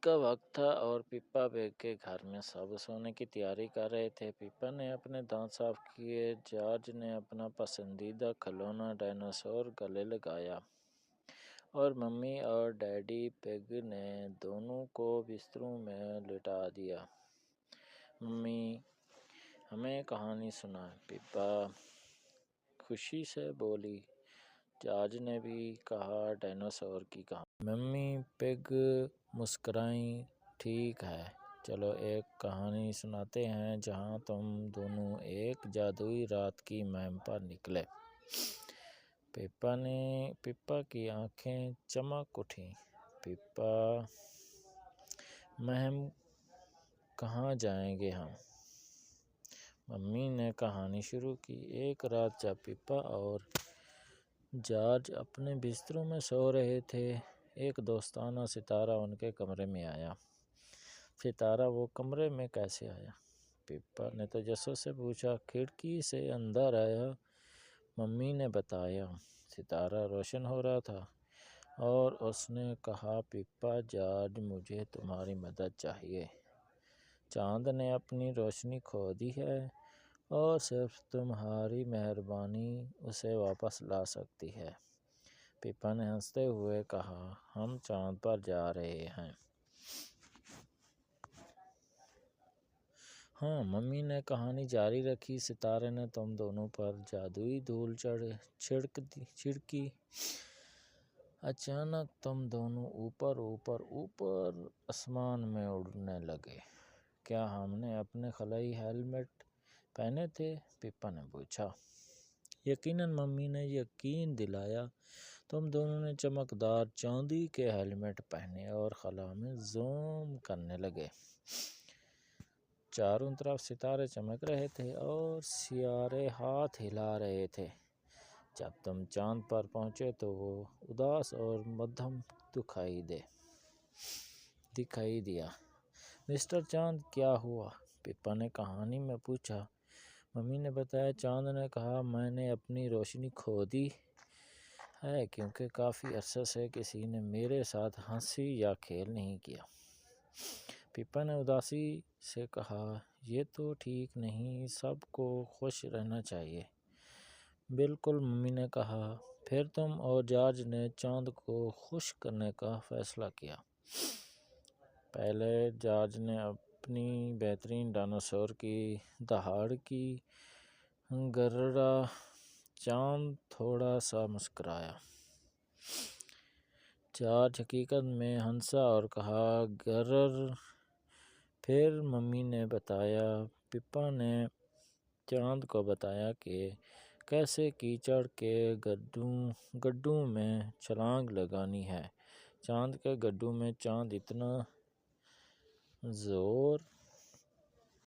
کا وقت تھا اور پپا بیگ کے گھر میں سب سونے کی تیاری کر رہے تھے۔ پپا نے اپنے دانت صاف کیے، جارج نے اپنا پسندیدہ کھلونا ڈائناسور گلے لگایا اور ممی اور ڈیڈی پگ نے دونوں کو بستروں میں لٹا دیا۔ ممی ہمیں کہانی سنائیں، پپا خوشی سے بولی۔ جارج نے بھی کہا ڈائناسور کی کہانی۔ ممی پگ مسکرائیں، ٹھیک ہے، چلو ایک کہانی سناتے ہیں جہاں تم دونوں ایک جادوئی رات کی مہم پر نکلے۔ پپا کی آنکھیں چمک اٹھیں۔ پپا، مہم کہاں جائیں گے ہم؟ ممی نے کہانی شروع کی۔ ایک رات جب پپا اور جارج اپنے بستروں میں سو رہے تھے، ایک دوستانہ ستارہ ان کے کمرے میں آیا۔ ستارہ وہ کمرے میں کیسے آیا؟ پپا نے تجسس سے پوچھا۔ کھڑکی سے اندر آیا، ممی نے بتایا۔ ستارہ روشن ہو رہا تھا اور اس نے کہا، پپا، جارج، مجھے تمہاری مدد چاہیے۔ چاند نے اپنی روشنی کھو دی ہے اور صرف تمہاری مہربانی اسے واپس لا سکتی ہے۔ پپا نے ہنستے ہوئے کہا، ہم چاند پر جا رہے ہیں۔ ہاں، ممی نے کہانی جاری رکھی۔ ستارے نے تم دونوں پر جادوئی دھول چھڑکی۔ اچانک تم دونوں اوپر اوپر اوپر آسمان میں اڑنے لگے۔ کیا ہم نے اپنے خلائی ہیلمٹ پہنے تھے؟ پپا نے پوچھا۔ یقیناً، ممی نے یقین دلایا۔ تم دونوں نے چمکدار چاندی کے ہیلمٹ پہنے اور خلا میں زوم کرنے لگے۔ چاروں طرف ستارے چمک رہے تھے اور سیارے ہاتھ ہلا رہے تھے۔ جب تم چاند پر پہنچے تو وہ اداس اور مدھم دکھائی دیا۔ مسٹر چاند، کیا ہوا؟ پپا نے کہانی میں پوچھا۔ ممی نے بتایا۔ چاند نے کہا، میں نے اپنی روشنی کھو دی ہے کیونکہ کافی عرصے سے کسی نے میرے ساتھ ہنسی یا کھیل نہیں کیا۔ پپا نے اداسی سے کہا، یہ تو ٹھیک نہیں، سب کو خوش رہنا چاہیے۔ بالکل، ممی نے کہا۔ پھر تم اور جارج نے چاند کو خوش کرنے کا فیصلہ کیا۔ پہلے جارج نے اپنی بہترین ڈائناسور کی دہاڑ کی۔ گرررا! چاند تھوڑا سا مسکرایا۔ جارج حقیقت میں ہنسا اور کہا، گرر! پھر ممی نے بتایا۔ پپا نے چاند کو بتایا کہ کیسے کیچڑ کے گڈھوں میں چھلانگ لگانی ہے۔ چاند کے گڈھوں میں چاند اتنا زور